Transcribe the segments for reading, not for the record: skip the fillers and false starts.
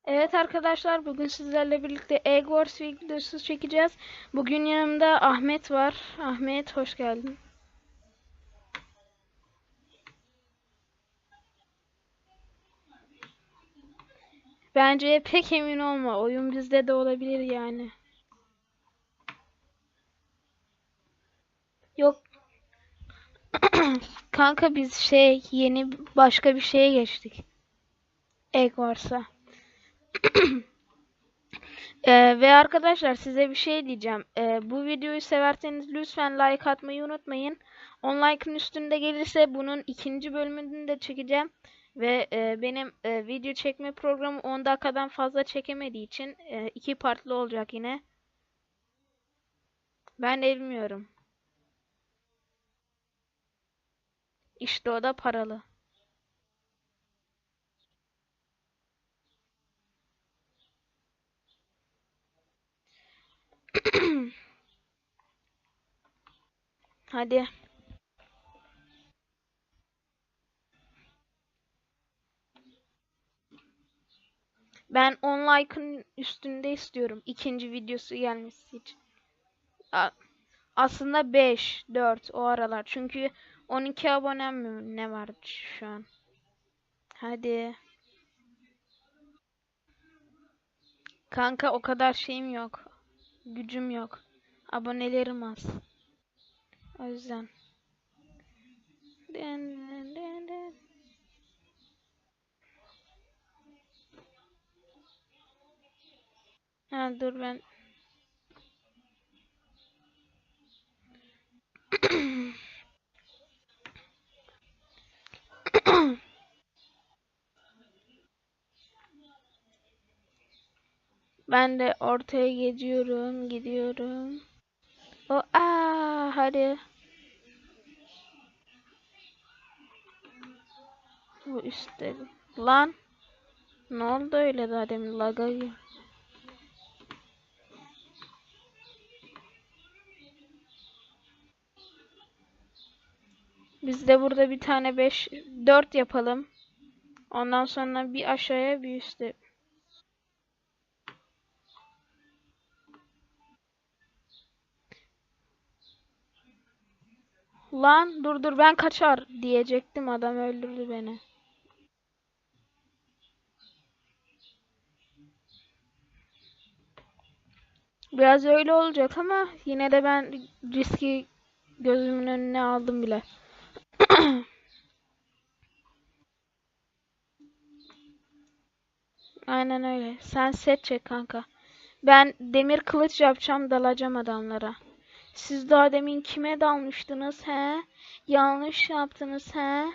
Evet arkadaşlar, bugün sizlerle birlikte Egg Wars videosu çekeceğiz. Bugün yanımda Ahmet var. Ahmet, hoş geldin. Bence pek emin olma. Oyun bizde de olabilir yani. Yok kanka, biz yeni başka bir şeye geçtik. Egg Wars'a. Ve arkadaşlar, size bir şey diyeceğim. Bu videoyu severseniz lütfen like atmayı unutmayın. 10 like'ın üstünde gelirse bunun ikinci bölümünü de çekeceğim. Ve benim video çekme programı 10 dakikadan fazla çekemediği için iki partlı olacak yine. Ben de bilmiyorum. İşte o da paralı. Hadi. Ben 10 like'ın üstünde istiyorum ikinci videosu gelmesi için. Aslında 5, 4 o aralar. Çünkü 12 abonem mi ne var şu an? Hadi. Kanka, o kadar şeyim yok. Gücüm yok. Abonelerim az. O yüzden. Ha, dur ben. Ben de ortaya gidiyorum. Hadi. Bu üstte. Lan, ne oldu öyle daha demin, laga gibi. Biz de burada bir tane 5 4 yapalım. Ondan sonra bir aşağıya bir üstte. Lan dur ben kaçar diyecektim, adam öldürdü beni. Biraz öyle olacak ama yine de ben riski gözümün önüne aldım bile. Aynen öyle. Sen set çek kanka. Ben demir kılıç yapacağım, dalacağım adamlara. Siz daha demin kime dalmıştınız he? Yanlış yaptınız he?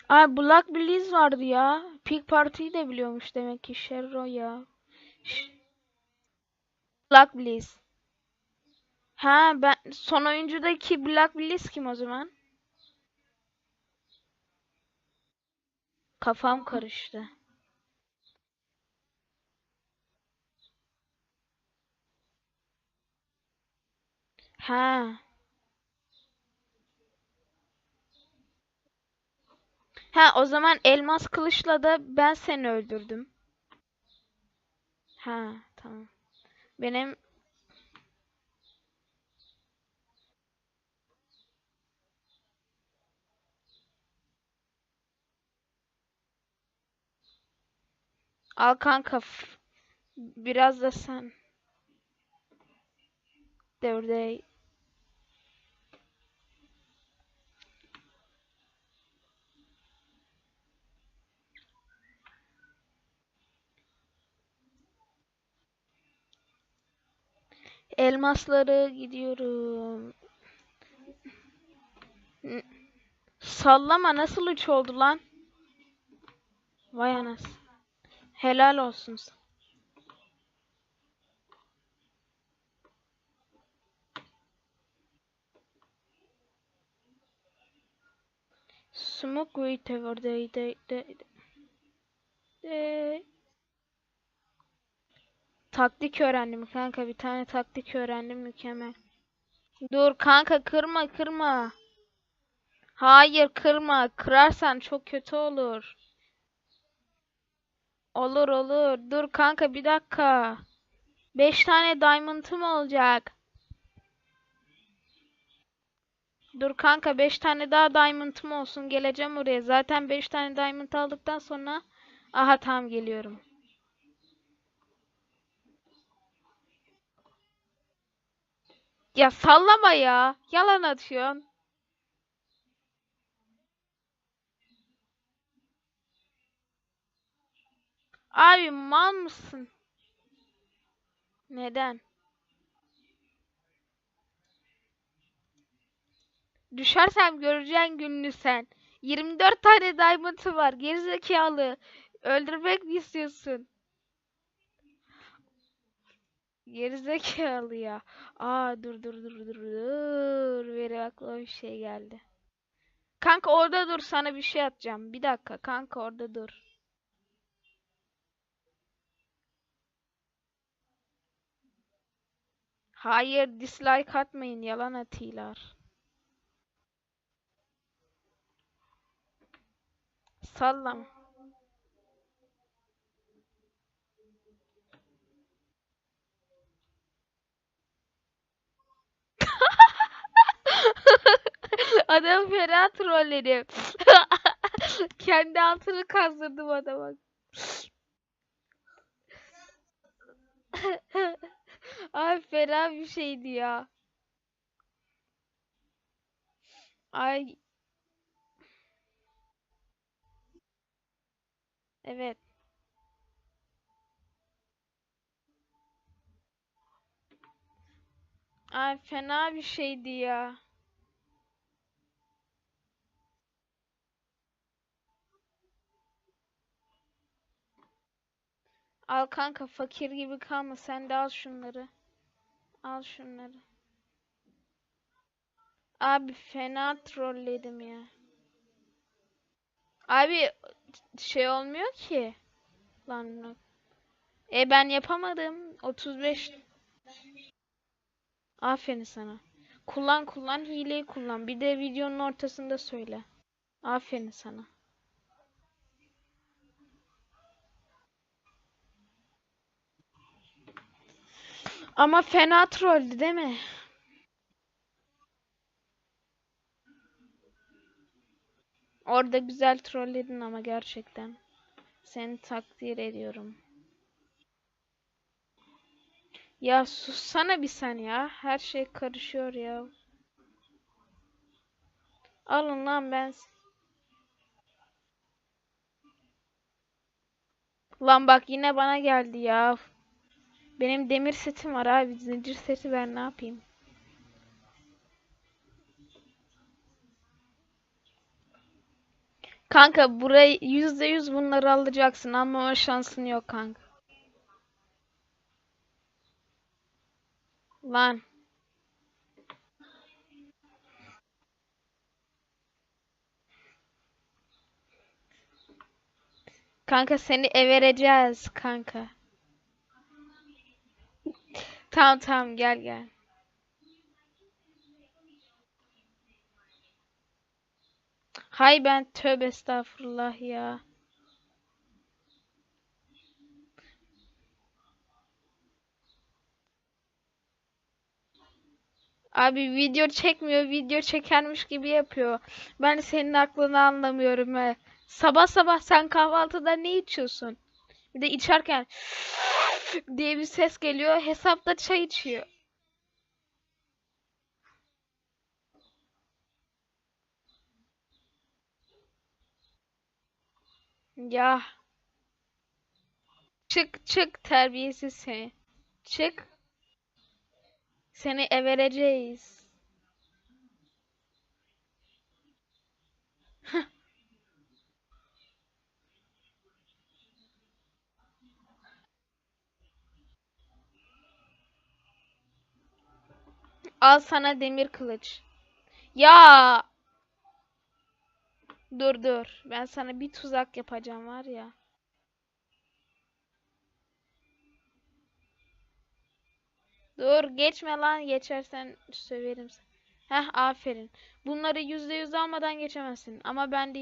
Ay, Black Blaze vardı ya. Peak Party'yi de biliyormuş demek ki Sherro ya. Black Blaze. Ha, ben son oyuncudaki Black Blaze kim o zaman? Kafam karıştı. Ha. Ha, o zaman elmas kılıçla da ben seni öldürdüm. Ha, tamam. Benim al kanka, biraz da sen devre. Elmasları gidiyorum. Sallama, nasıl üç oldu lan? Vay anas. Helal olsun. Smoke whatever they. Taktik öğrendim kanka, bir tane taktik öğrendim, mükemmel. Dur kanka, kırma. Hayır, kırma. Kırarsan çok kötü olur. Olur olur. Dur kanka, bir dakika. 5 tane diamond'ım olacak. Dur kanka, 5 tane daha diamond'ım olsun. Geleceğim oraya. Zaten 5 tane diamond aldıktan sonra... Aha, tamam, geliyorum. Ya sallama ya. Yalan atıyorsun. Abi mal mısın? Neden? Düşersem göreceksin gününü sen. 24 tane diamond'ı var. Gerizekalı. Öldürmek mi istiyorsun? Gerizekalı ya. Aa, dur. Benim aklıma bir şey geldi. Kanka orada dur, sana bir şey atacağım. Bir dakika kanka, orada dur. Hayır, dislike atmayın, yalan atıyorlar. Sallam. Adam fena trolledi. Kendi altını kazdırdım adama. Ay, fena bir şeydi ya. Ay, evet. Ay, fena bir şeydi ya. Al kanka, fakir gibi kalma. Sen de al şunları. Al şunları. Abi fena trolledim ya. Abi şey olmuyor ki. Lan. Ben yapamadım. 35. Aferin sana. Kullan hileyi kullan. Bir de videonun ortasında söyle. Aferin sana. Ama fena trolldü değil mi? Orada güzel trolledin ama gerçekten. Seni takdir ediyorum. Ya sussana bir sen ya. Her şey karışıyor ya. Alın lan ben. Lan bak, yine bana geldi ya. Benim demir setim var abi. Zincir seti, ben ne yapayım? Kanka burayı %100 bunları alacaksın ama o şansın yok kanka. Lan kanka, seni vereceğiz kanka. Tamam, gel. Hay, ben tövbe estağfurullah ya. Abi video çekmiyor, video çekermiş gibi yapıyor. Ben senin aklını anlamıyorum he. Sabah sabah sen kahvaltıda ne içiyorsun? Bir de içerken diye bir ses geliyor. Hesapta çay içiyor. Ya çık terbiyesiz seni. Çık, seni evereceğiz. Al sana demir kılıç. Ya dur. Ben sana bir tuzak yapacağım var ya. Dur, geçme lan, geçersen söverim seni. Heh, aferin. Bunları %100 almadan geçemezsin. Ama ben